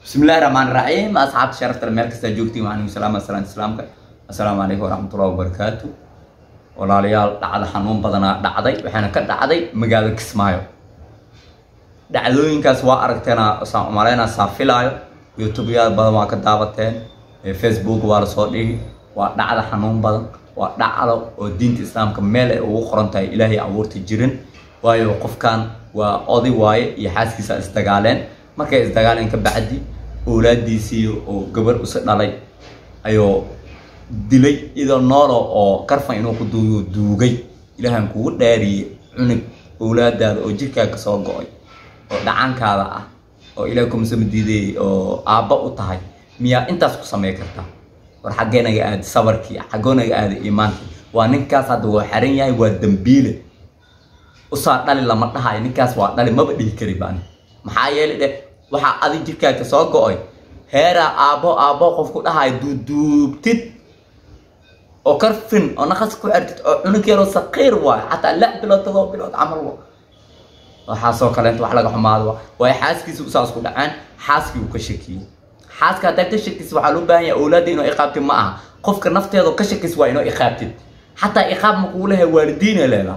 بسم الله الرحمن الرحيم أصحاب شرف المركز تجوكتي معنا السلام السلام عليكم ورحمة الله وبركاته ولا ليال دعد حنون بدنا دعدي وحنا كدعدي مجال كسمايو دعدوين كسوا أركتنا مرينا سافلايو يوتيوبيا بدنا كدعوتين فيسبوك ورصودي ودعد حنون بدن ودعد ودين الإسلام كمل وقرنتي إلهي عورت الجيرن ويوقف كان وقاضي واي يحاسس استقالين markay isdagaaleen ka bacdi oolaadiisii oo gabar u sadhalay ayo dilay idoo noolo oo karfan inuu ku duugay ilaahan kugu dhaariyay cunug oolaadaada oo jirkaaga soo go'ay oo dhacankaada ah oo ilaahay kuma samadiiday oo aabba u tahay miya intaas ku sameey kartaa war xageenaga aad sabarkii xagoonaga aad iimaankii waa ninkaas hadda waa xaran yahay waa dambiile u saa dhali lama dhahay ninkaas waa dhali maba dhigi kari baan maxaa yeelay waxa adi jirkaaga soo go'ay heera aabo qof ku dhahay duubtid oo karfin oo naqas ku artid oo cunug yar oo saqiir waa hatta la bilood amal waxa soo kale inta wax laga xumaado way xaaskiisu saas ku dhacaan xaaskii uu ka shakiyay xaaska hadda ka shakis waxa loo baahan yahay awlaad inuu iqaabti ma aha qofka nafteedu ka shakis waa inuu iqaabtid hatta iqaab ma ku leeyahay waalidiin leena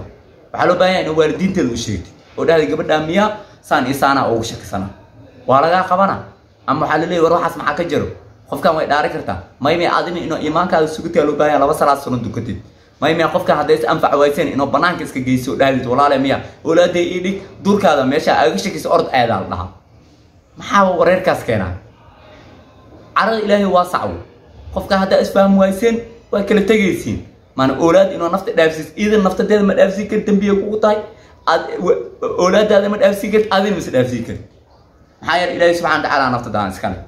waxa loo baahan yahay inuu waalidiinteedu u sheegto oo dhahay gabadha miya saan isaana ugu shakisana waa laga qabana ama waxa la leeyahay war waxaas maxaa ka jiro qofkan way dhaari kartaa mayme adina inuu iimaankaada sugtay loo baahan laba salaad sunnah dukatid mayme qofkan haday anfac waysan inuu banaanka iska geyso dhaadid walaale miya walaade idhig durkaada meesha aaga shakiso ord aadal dhaha maxaa wareerkaas keenaa arada ilaahay waa sacwo qofka hadaa isfahm waysan way kala tagaysiin man awlaad inuu nafta dhaafsis iidan naftadeeda ma dhaafsi kar dambiye kugu tahay awlaadaada ma dhaafsi kar adina ma dhaafsi kar maxaa ilaahay subhanahu wa ta'ala naftadan iskale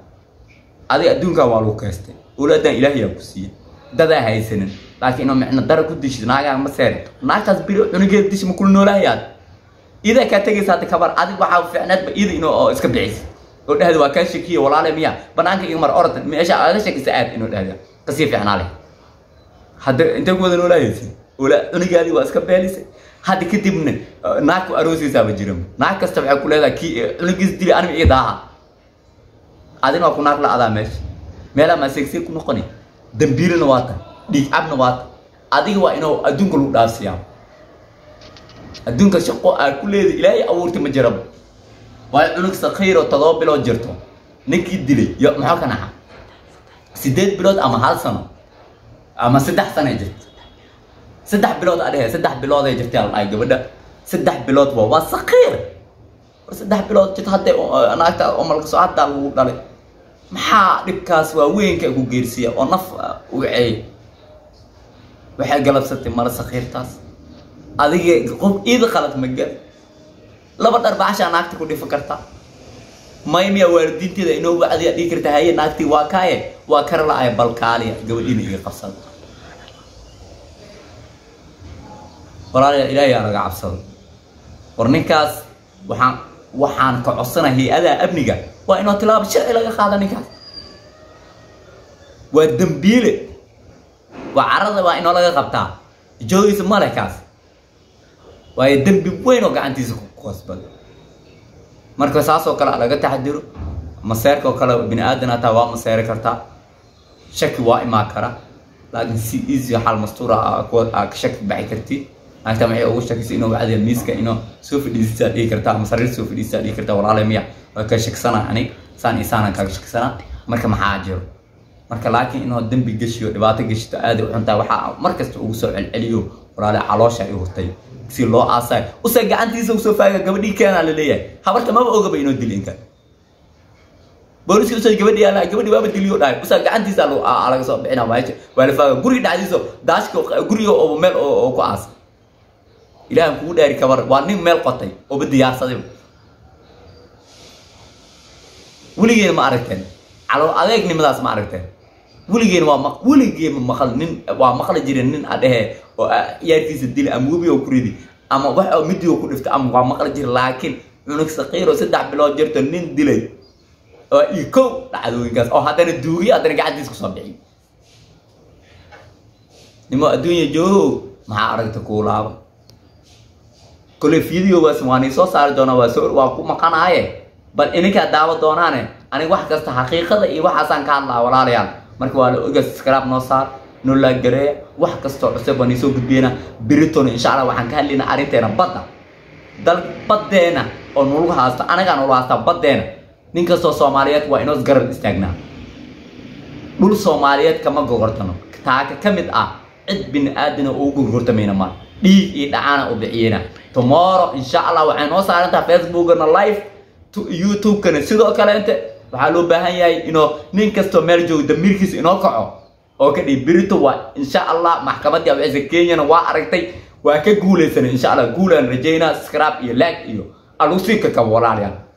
adiga adduunka waa lagu kaystay awlaadan ilaahay yaa ku siiyay dada haysanin laakiin inuu micna dara ku dishid naaga ma seerin naagtaas biro cunugeed dish ma kul noolaayad ida ka tagaysa hada kabar adiga waxa fiicnaad ba ida inuu iska bixis oo dhahdo waa ka shakiyo walaale miya banaanka iga mar ordan meesha aaga shakisa aad inuu dhahdo qasi fiicnaale hada inta ku wada noolaayay wala cunugaadi waa iska beelisay هذا كتبنا ناكو أروسي سابا جرم ناك استبعي كل هذا كي نجلس دلي أنا بإيداها هذا ناكو ناك لا هذا مش ملا ما سكسي كنا قني دمبير نواتا دي أب نواتا هذا هو إنه أدون كل داسيام أدون كشقة كل هذا إلهي أورت مجرب وعلوك سخير وتضاب بلا جرتهم نكي دلي يا محاكنا سيدات بلاد أما هال سنة أما 6 سنة جت 6 بلاد عليها 6 بلاد هي جبتها على قبل 6 بلاد waa saqiir 3 بلاد jid hadda anaagta umal socod dal dhalay maxaa dhibkaas waa weynka ku geersiya oo naf u wacay waxa galabsatay mar saqiirtaas adiga qof iid khalad ma gal laba darbaash anaagta ku dhif karta maymiya waalidiinteeda inuu wacdiya dhig karta hay naagti waa kaaye waa kar la ay balkaaliya gabadhiina iga qabsad walaal ilaahay anaga cabsado warninkaas waxaan ka codsanahay hay'adaha amniga waa inuu tilaabo sharci laga qaado ninkaas waa dambiile waa carada waa inuu laga qabtaa joogiisa malakaas waa dambi weyn oo gacantiisa ku qasbad marka saasoo kale laga taxadiro maseerka kale bini aadan ata waa maseer kartaa shaki waa ima kara laakiin si easy hal mastura ka shaki bixi kartii أنت معي أول شيء كيس إنه بعد الميسك إنه سوف يديستا دي كرتا مصاري سوف يديستا دي كرتا ولا على مية وكشك سنة يعني سنة كشك سنة مركب محاجر مركب لكن إنه الدم بيجشيو دبعت جش تأدي وأنت وحى مركز توصل اليو ولا على علاش يهوتي كسي الله عصاي وسجع أنت سوف قبل دي كان على ليه حبرت ما بقول قبل إنه دلين كان بقولش كيسو قبل دي أنا قبل دي ما بدليو ده وسجع أنت سالو على صوب أنا واجد ولا فقولي ده عزيزو داش قولي أو مل أو كأس إلهي كود أري كبر وانين مال قطعي وبدي يحصل وليجين ما عرفتين على عليك نملاس ما عرفتين وليجين مخل نين ومخل جيران نين أده ياركيس الدين أموبي وكريدي أما واحد مديو كنفت أم ومخل جير لكن منك صغير وسدع بلاد جرت نين دلي يكو تعالوا ينقص أو هذا الدوري هذا قاعد يسكت صبعي لما الدنيا جو ما عرفت كولاب كل فيديو بس واني صار دونا وسور واقو مكان آيه bal ininka daawo doonaane aniga wax kasta xaqiiqada iyo waxaasan ka hadlaa walaalayaal marka waa la ogaa subscribe noo saar noo la gareeya wax kasta cusub aan soo gudbiyana biriton insha Allah waxaan ka hadlaynaa arinteena badda dal baddeena oo nulu haasta anaga nulu haasta baddeena nin kasta Soomaaliyeed waa inoo garab istaagnaa dhul Soomaaliyeed kama gogortano taaka kamid ah cid bin aadina oo gogortamayna ma dhiig iyo dhacana u bixiyana tomorrow insha Allah waxaan noo saarantaa Facebook na live to YouTube kana sidoo kale inta waxa loo baahan yahay inoo nin kasto meel joogo damirkiis inoo kaco oo ka dhibirito waa insha Allah maxkamadda wacyiga Kenya waa aragtay waa ka guuleysan insha Allah guulan rajayna subscribe iyo like iyo alusi ka walaalayaal